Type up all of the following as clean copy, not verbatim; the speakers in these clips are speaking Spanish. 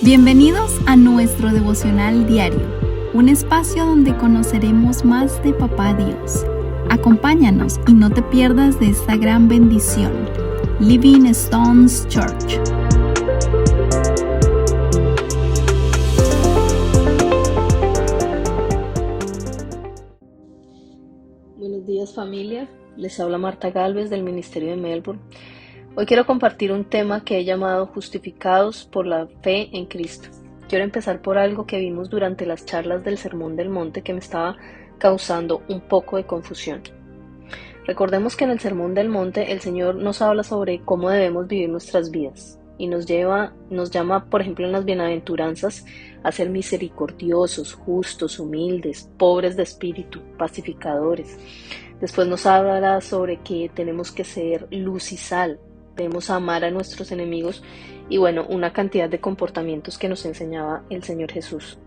Bienvenidos a nuestro devocional diario, un espacio donde conoceremos más de Papá Dios. Acompáñanos y no te pierdas de esta gran bendición. Living Stones Church. Buenos días, familia, les habla Marta Galvez del Ministerio de Melbourne. Hoy quiero compartir un tema que he llamado Justificados por la Fe en Cristo. Quiero empezar por algo que vimos durante las charlas del Sermón del Monte que me estaba causando un poco de confusión. Recordemos que en el Sermón del Monte el Señor nos habla sobre cómo debemos vivir nuestras vidas y nos llama, por ejemplo, en las bienaventuranzas a ser misericordiosos, justos, humildes, pobres de espíritu, pacificadores. Después nos habla sobre que tenemos que ser luz y sal. Debemos amar a nuestros enemigos y una cantidad de comportamientos que nos enseñaba el Señor Jesús.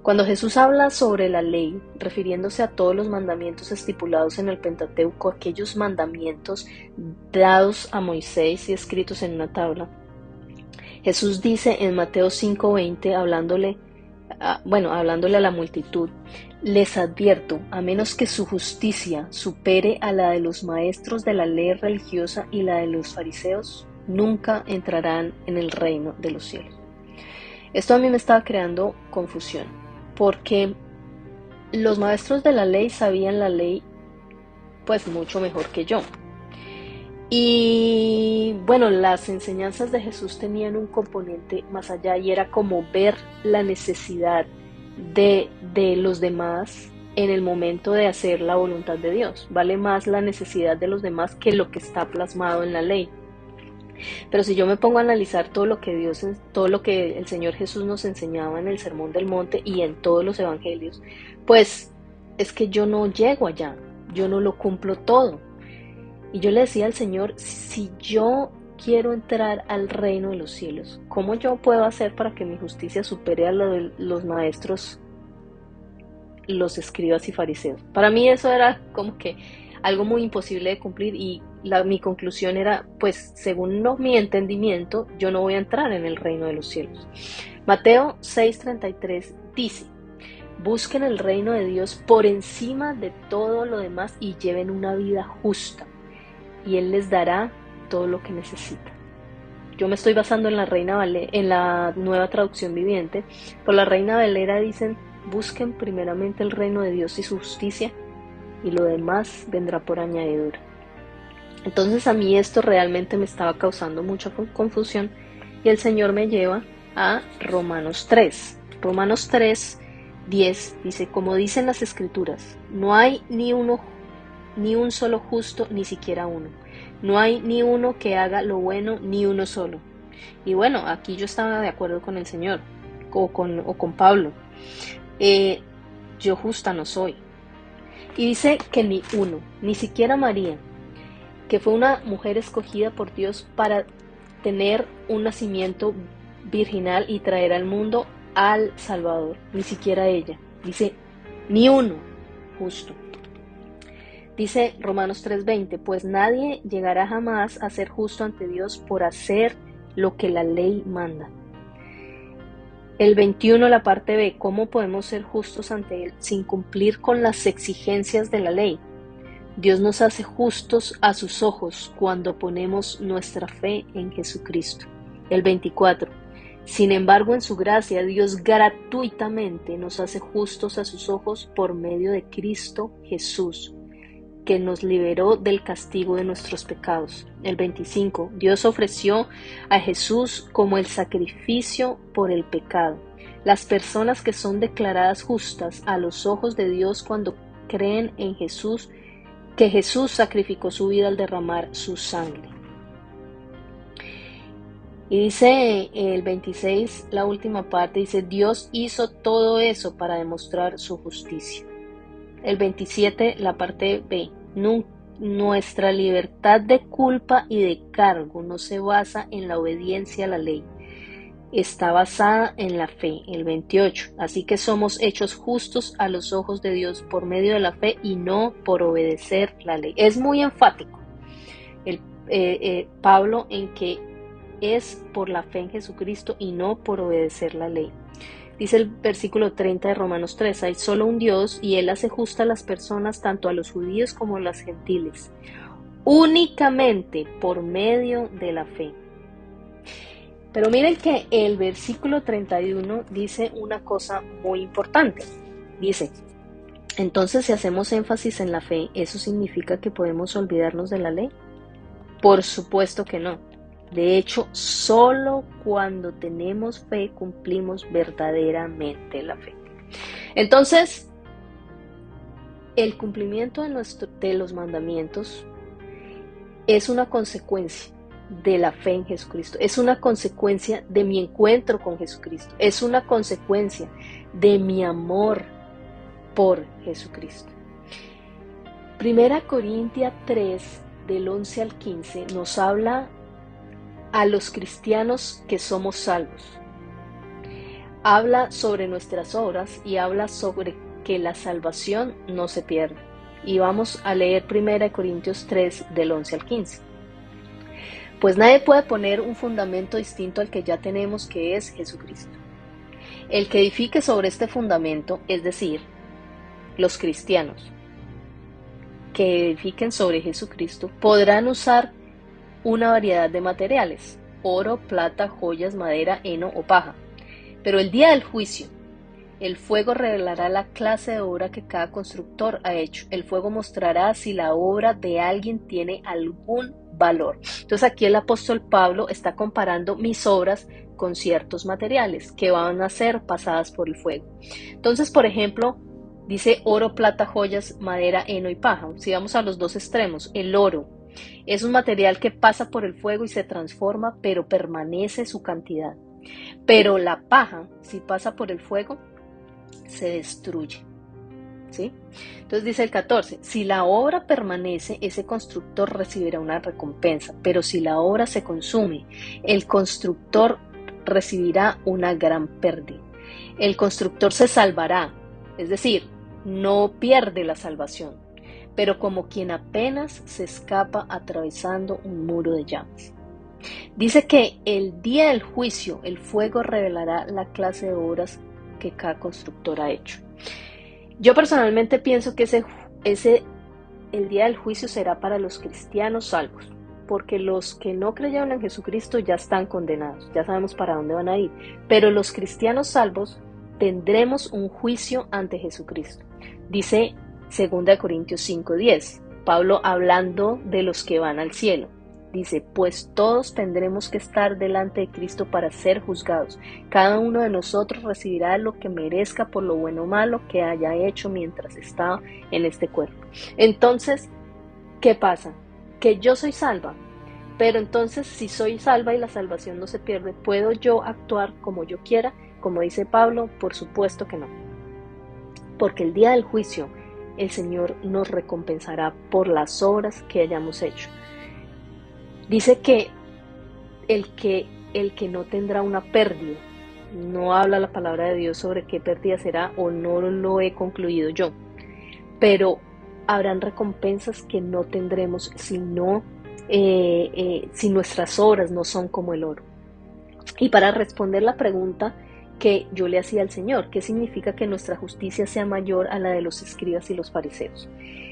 Cuando Jesús habla sobre la ley, refiriéndose a todos los mandamientos estipulados en el Pentateuco, aquellos mandamientos dados a Moisés y escritos en una tabla, Jesús dice en Mateo 5:20, hablándole a la multitud: les advierto, a menos que su justicia supere a la de los maestros de la ley religiosa y la de los fariseos, nunca entrarán en el reino de los cielos. Esto a mí me estaba creando confusión, porque los maestros de la ley sabían la ley pues mucho mejor que yo. Y las enseñanzas de Jesús tenían un componente más allá y era como ver la necesidad de los demás en el momento de hacer la voluntad de Dios. Vale más la necesidad de los demás que lo que está plasmado en la ley. Pero si yo me pongo a analizar todo lo que el Señor Jesús nos enseñaba en el Sermón del Monte y en todos los evangelios, pues es que yo no llego allá, yo no lo cumplo todo. Y yo le decía al Señor, si yo quiero entrar al reino de los cielos, ¿cómo yo puedo hacer para que mi justicia supere a la de los maestros, los escribas y fariseos? Para mí eso era como que algo muy imposible de cumplir y mi conclusión era, pues según mi entendimiento, yo no voy a entrar en el reino de los cielos. Mateo 6:33 dice: busquen el reino de Dios por encima de todo lo demás y lleven una vida justa, y Él les dará todo lo que necesitan. Yo me estoy basando en la Nueva Traducción Viviente. Por la Reina Valera dicen: busquen primeramente el reino de Dios y su justicia, y lo demás vendrá por añadidura. Entonces a mí esto realmente me estaba causando mucha confusión y el Señor me lleva a Romanos 3. Romanos 3:10 dice: como dicen las Escrituras, no hay ni un solo justo, ni siquiera uno. No hay ni uno que haga lo bueno, ni uno solo. Y aquí yo estaba de acuerdo con el Señor, o con Pablo. Yo justa no soy. Y dice que ni uno, ni siquiera María, que fue una mujer escogida por Dios para tener un nacimiento virginal y traer al mundo al Salvador. Ni siquiera ella. Dice, ni uno justo. Dice Romanos 3:20, pues nadie llegará jamás a ser justo ante Dios por hacer lo que la ley manda. El 21, la parte B, ¿cómo podemos ser justos ante Él sin cumplir con las exigencias de la ley? Dios nos hace justos a sus ojos cuando ponemos nuestra fe en Jesucristo. El 24, sin embargo, en su gracia, Dios gratuitamente nos hace justos a sus ojos por medio de Cristo Jesús, que nos liberó del castigo de nuestros pecados. El 25, Dios ofreció a Jesús como el sacrificio por el pecado. Las personas que son declaradas justas a los ojos de Dios cuando creen en Jesús, que Jesús sacrificó su vida al derramar su sangre. Y dice el 26, la última parte, dice: Dios hizo todo eso para demostrar su justicia. El 27, la parte B, nuestra libertad de culpa y de cargo no se basa en la obediencia a la ley, está basada en la fe. El 28, así que somos hechos justos a los ojos de Dios por medio de la fe y no por obedecer la ley. Es muy enfático Pablo en que es por la fe en Jesucristo y no por obedecer la ley. Dice el versículo 30 de Romanos 3, hay solo un Dios y Él hace justa a las personas, tanto a los judíos como a los gentiles, únicamente por medio de la fe. Pero miren que el versículo 31 dice una cosa muy importante. Dice, entonces si hacemos énfasis en la fe, ¿eso significa que podemos olvidarnos de la ley? Por supuesto que no. De hecho, solo cuando tenemos fe cumplimos verdaderamente la fe. Entonces, el cumplimiento de los mandamientos es una consecuencia de la fe en Jesucristo, es una consecuencia de mi encuentro con Jesucristo, es una consecuencia de mi amor por Jesucristo. Primera Corintios 3, del 11 al 15, nos habla a los cristianos que somos salvos. Habla sobre nuestras obras y habla sobre que la salvación no se pierde. Y vamos a leer 1 Corintios 3 del 11 al 15. Pues nadie puede poner un fundamento distinto al que ya tenemos, que es Jesucristo. El que edifique sobre este fundamento, es decir, los cristianos que edifiquen sobre Jesucristo, podrán usar una variedad de materiales: oro, plata, joyas, madera, heno o paja. Pero el día del juicio, el fuego revelará la clase de obra que cada constructor ha hecho. El fuego mostrará si la obra de alguien tiene algún valor. Entonces aquí el apóstol Pablo está comparando mis obras con ciertos materiales que van a ser pasadas por el fuego. Entonces, por ejemplo, dice oro, plata, joyas, madera, heno y paja. Si vamos a los dos extremos, el oro es un material que pasa por el fuego y se transforma, pero permanece su cantidad. Pero la paja, si pasa por el fuego, se destruye. ¿Sí? Entonces dice el 14, si la obra permanece, ese constructor recibirá una recompensa, pero si la obra se consume, el constructor recibirá una gran pérdida. El constructor se salvará, es decir, no pierde la salvación, pero como quien apenas se escapa atravesando un muro de llamas. Dice que el día del juicio el fuego revelará la clase de obras que cada constructor ha hecho. Yo personalmente pienso que el día del juicio será para los cristianos salvos, porque los que no creyeron en Jesucristo ya están condenados, ya sabemos para dónde van a ir, pero los cristianos salvos tendremos un juicio ante Jesucristo. Dice 2 Corintios 5:10, Pablo hablando de los que van al cielo. Dice, pues todos tendremos que estar delante de Cristo para ser juzgados. Cada uno de nosotros recibirá lo que merezca por lo bueno o malo que haya hecho mientras estaba en este cuerpo. Entonces, ¿qué pasa? Que yo soy salva, pero entonces si soy salva y la salvación no se pierde, ¿puedo yo actuar como yo quiera? Como dice Pablo, por supuesto que no. Porque el día del juicio, el Señor nos recompensará por las obras que hayamos hecho. Dice que el que no tendrá una pérdida, no habla la palabra de Dios sobre qué pérdida será, o no lo he concluido yo, pero habrán recompensas que no tendremos si nuestras obras no son como el oro. Y para responder la pregunta que yo le hacía al Señor, ¿qué significa que nuestra justicia sea mayor a la de los escribas y los fariseos?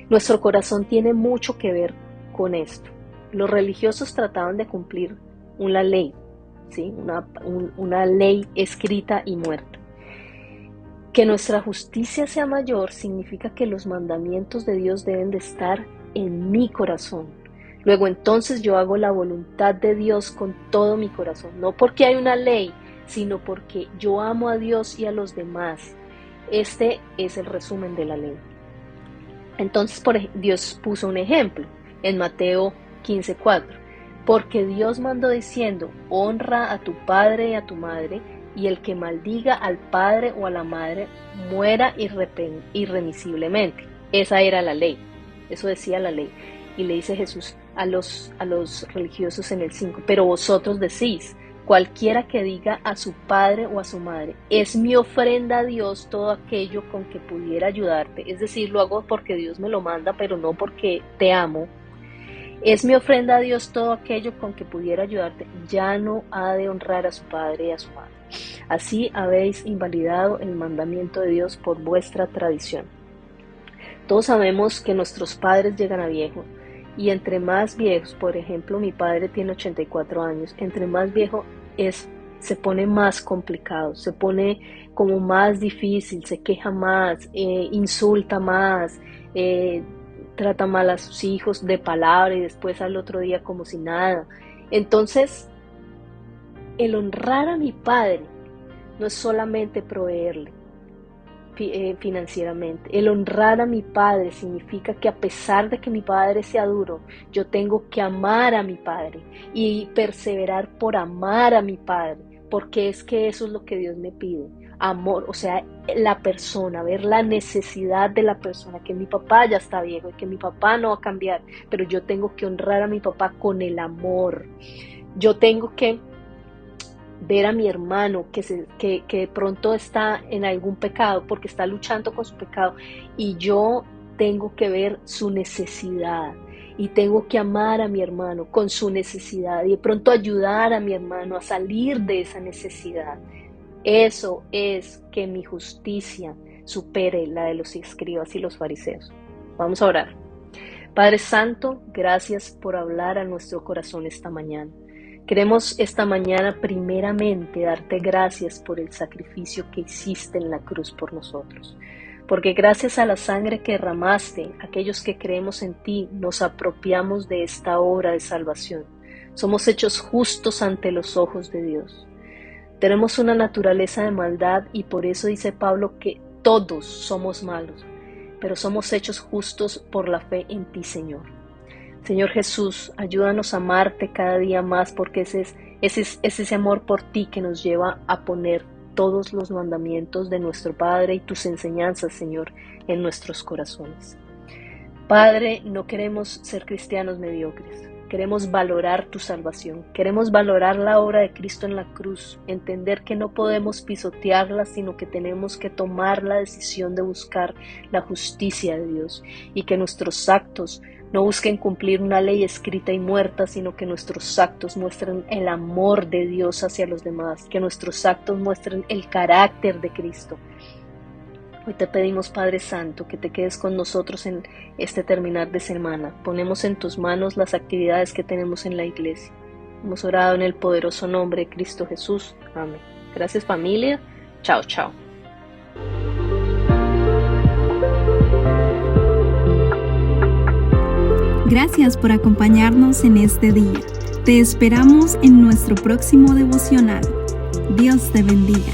Nuestro corazón tiene mucho que ver con esto. Los religiosos trataban de cumplir una ley, ¿sí? una ley escrita y muerta. Que nuestra justicia sea mayor significa que los mandamientos de Dios deben de estar en mi corazón. Luego entonces yo hago la voluntad de Dios con todo mi corazón, no porque hay una ley, sino porque yo amo a Dios y a los demás. Este es el resumen de la ley. Entonces Dios puso un ejemplo en Mateo 15:4, porque Dios mandó diciendo, honra a tu padre y a tu madre, y el que maldiga al padre o a la madre muera irremisiblemente. Esa era la ley, eso decía la ley. Y le dice Jesús a los religiosos en el 5, pero vosotros decís, cualquiera que diga a su padre o a su madre, es mi ofrenda a Dios todo aquello con que pudiera ayudarte, es decir, lo hago porque Dios me lo manda, pero no porque te amo. Es mi ofrenda a Dios todo aquello con que pudiera ayudarte. Ya no ha de honrar a su padre y a su madre. Así habéis invalidado el mandamiento de Dios por vuestra tradición. Todos sabemos que nuestros padres llegan a viejos, y entre más viejos, por ejemplo, mi padre tiene 84 años, entre más viejo se pone más complicado, se pone como más difícil, se queja más, insulta más, trata mal a sus hijos de palabra y después al otro día como si nada. Entonces, el honrar a mi padre no es solamente proveerle financieramente. El honrar a mi padre significa que a pesar de que mi padre sea duro, yo tengo que amar a mi padre y perseverar por amar a mi padre, porque es que eso es lo que Dios me pide. Amor, o sea, la persona, ver la necesidad de la persona, que mi papá ya está viejo y que mi papá no va a cambiar, pero yo tengo que honrar a mi papá con el amor. Yo tengo que ver a mi hermano que de pronto está en algún pecado porque está luchando con su pecado, y yo tengo que ver su necesidad y tengo que amar a mi hermano con su necesidad y de pronto ayudar a mi hermano a salir de esa necesidad. Eso es que mi justicia supere la de los escribas y los fariseos. Vamos a orar. Padre Santo, gracias por hablar a nuestro corazón esta mañana. Queremos esta mañana primeramente darte gracias por el sacrificio que hiciste en la cruz por nosotros, porque gracias a la sangre que derramaste, aquellos que creemos en ti nos apropiamos de esta obra de salvación. Somos hechos justos ante los ojos de Dios. Tenemos una naturaleza de maldad y por eso dice Pablo que todos somos malos, pero somos hechos justos por la fe en ti, Señor. Señor Jesús, ayúdanos a amarte cada día más, porque es ese amor por ti que nos lleva a poner todos los mandamientos de nuestro Padre y tus enseñanzas, Señor, en nuestros corazones. Padre, no queremos ser cristianos mediocres, queremos valorar tu salvación, queremos valorar la obra de Cristo en la cruz, entender que no podemos pisotearla, sino que tenemos que tomar la decisión de buscar la justicia de Dios y que nuestros actos no busquen cumplir una ley escrita y muerta, sino que nuestros actos muestren el amor de Dios hacia los demás, que nuestros actos muestren el carácter de Cristo. Hoy te pedimos, Padre Santo, que te quedes con nosotros en este terminar de semana. Ponemos en tus manos las actividades que tenemos en la iglesia. Hemos orado en el poderoso nombre de Cristo Jesús. Amén. Gracias, familia. Chao, chao. Gracias por acompañarnos en este día. Te esperamos en nuestro próximo devocional. Dios te bendiga.